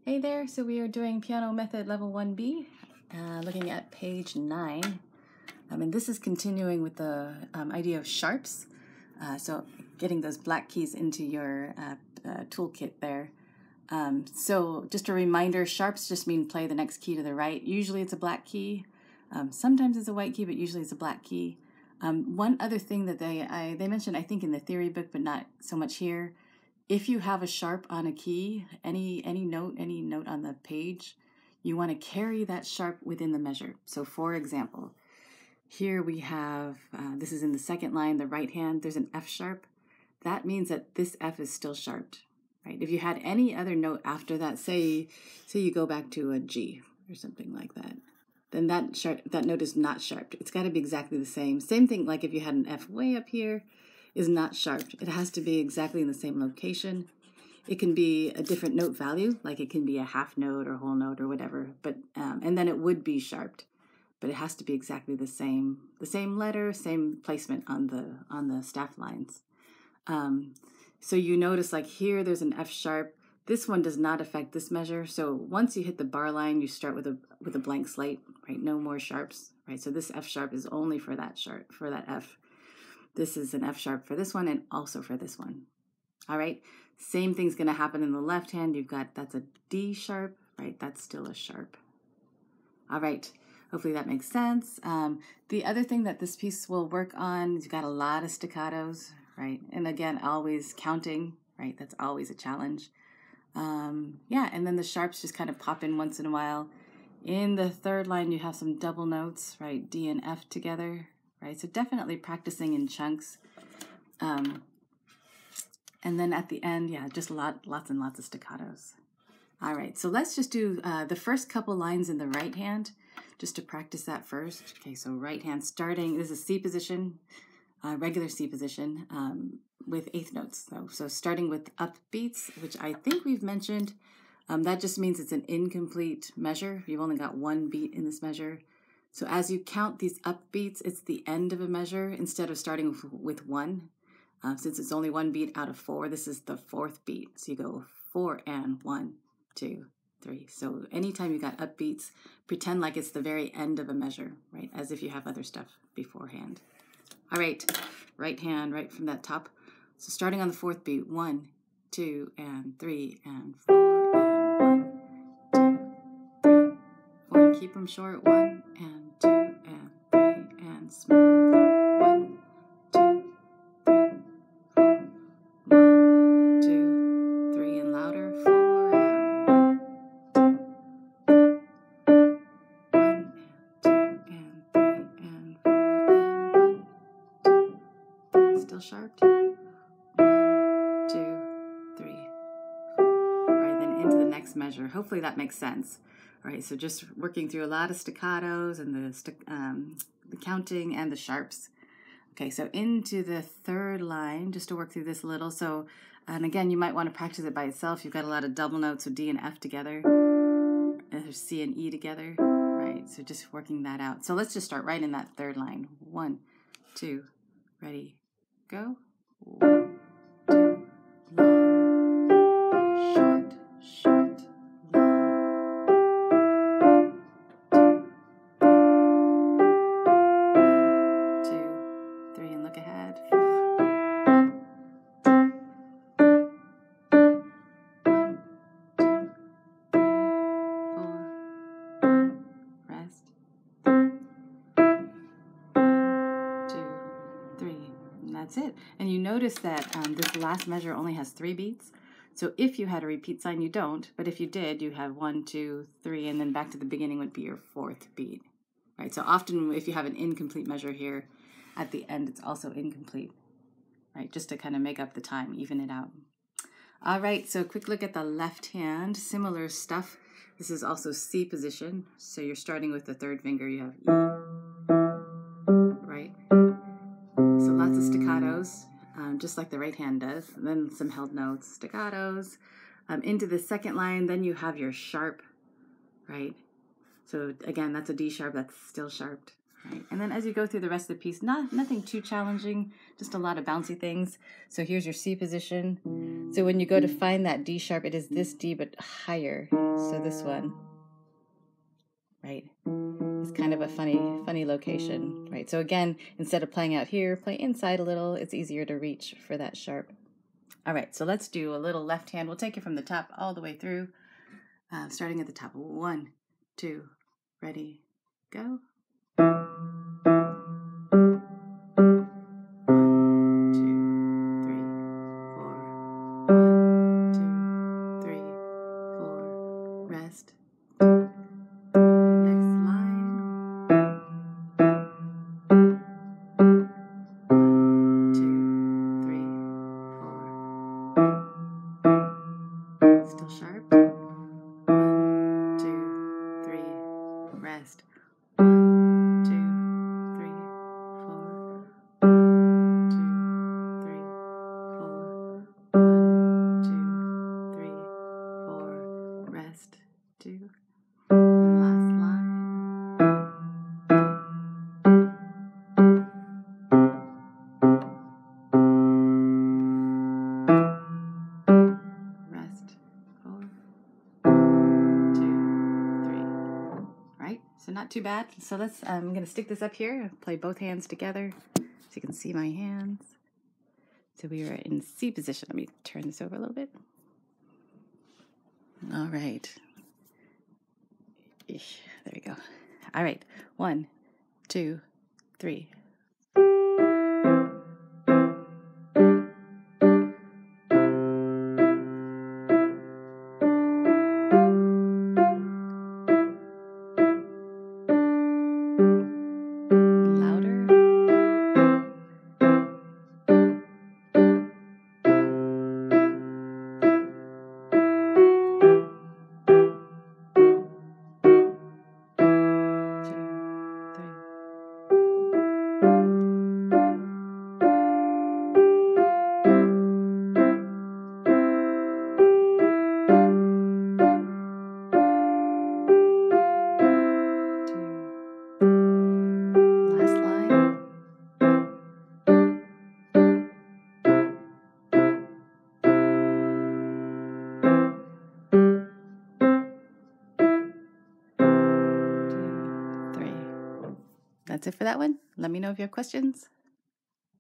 Hey there, so we are doing Piano Method Level 1B, looking at page 9. And this is continuing with the idea of sharps. So getting those black keys into your toolkit there. So just a reminder, sharps just mean play the next key to the right. Usually it's a black key. Sometimes it's a white key, but usually it's a black key. One other thing that they mentioned, I think in the theory book, but not so much here. If you have a sharp on a key, any note on the page, you want to carry that sharp within the measure. So for example, here we have, this is in the second line, the right hand, there's an F sharp. That means that this F is still sharped, right? If you had any other note after that, say you go back to a G or something like that, then that note is not sharped. It's got to be exactly the same. Same thing like if you had an F way up here, is not sharped. It has to be exactly in the same location. It can be a different note value, like it can be a half note or whole note or whatever, but and then it would be sharped, but it has to be exactly the same letter, same placement on the staff lines. So you notice like here there's an F sharp. This one does not affect this measure. So once you hit the bar line, you start with a blank slate, right? No more sharps, right? So this F sharp is only for that F. This is an F sharp for this one and also for this one. All right, same thing's going to happen in the left hand. That's a D sharp, right? That's still a sharp. All right, hopefully that makes sense. The other thing that this piece will work on is you've got a lot of staccatos, right? And again, always counting, right? That's always a challenge. Yeah, and then the sharps just kind of pop in once in a while. In the third line, you have some double notes, right? D and F together. Right, so definitely practicing in chunks. And then at the end, yeah, just lots and lots of staccatos. All right, so let's just do the first couple lines in the right hand, just to practice that first. Okay, so right hand starting, this is C position, regular C position with eighth notes. So starting with upbeats, which I think we've mentioned, that just means it's an incomplete measure. You've only got one beat in this measure. So as you count these upbeats, it's the end of a measure instead of starting with one. Since it's only one beat out of four, this is the fourth beat. So you go 4 and 1, 2, 3. So anytime you got upbeats, pretend like it's the very end of a measure, right? As if you have other stuff beforehand. All right, right hand, right from that top. So starting on the fourth beat, 1, 2, and 3, and 4, and 1, 2, 3, 4. Keep them short, 1, and 2, and 3, and smooth. 1, 2, 3, 4. 1, 2, 3, and louder. 4, and 1, 2, and 3, and 4, and 1, 2. Still sharp. 1, 2, 3. All right, then into the next measure. Hopefully that makes sense. All right, so just working through a lot of staccatos and the counting and the sharps. Okay, so into the third line, just to work through this a little. So, and again, you might want to practice it by itself. You've got a lot of double notes, so D and F together, and C and E together, right? So just working that out. So let's just start right in that third line. 1, 2, ready, go. 1, 2, long, short, short, long. 1, 2, 3, and look ahead. 1, 2, 3, 4, 1, rest. 1, 2, 3, and that's it. And you notice that this last measure only has 3 beats. So if you had a repeat sign, you don't. But if you did, you have 1, 2, 3, and then back to the beginning would be your fourth beat. Right? So often if you have an incomplete measure here, at the end it's also incomplete. Right? Just to kind of make up the time, even it out. All right, so quick look at the left hand. Similar stuff. This is also C position. So you're starting with the third finger. You have E, right? So lots of staccatos, just like the right hand does. And then some held notes, staccatos. Into the second line, then you have your sharp, right? So again, that's a D sharp, that's still sharped, Right. And then as you go through the rest of the piece, nothing too challenging, just a lot of bouncy things. So here's your C position. So when you go to find that D sharp, it is this D but higher. So this one, right, is kind of a funny location, right? So again, instead of playing out here, play inside a little. It's easier to reach for that sharp. All right, so let's do a little left hand. We'll take it from the top all the way through, starting at the top. 1, 2, ready, go. 1, 2, 3, 4. 1, 2, 3, 4. Rest. Next line. 1, 2, 3, 4. Still sharp. 1, 2, 3. Rest. 1, 2, 3, 4. 1, 2, 3, 4. 1, 2, 3, 4. Rest. 2. And last line. Rest. 4, 2, 3. Right? So not too bad. So let's, I'm going to stick this up here, play both hands together so you can see my hands. So we are in C position. Let me turn this over a little bit. All right. There we go. All right. 1, 2, 3. Louder. Last line. Two, three. That's it for that one. Let me know if you have questions.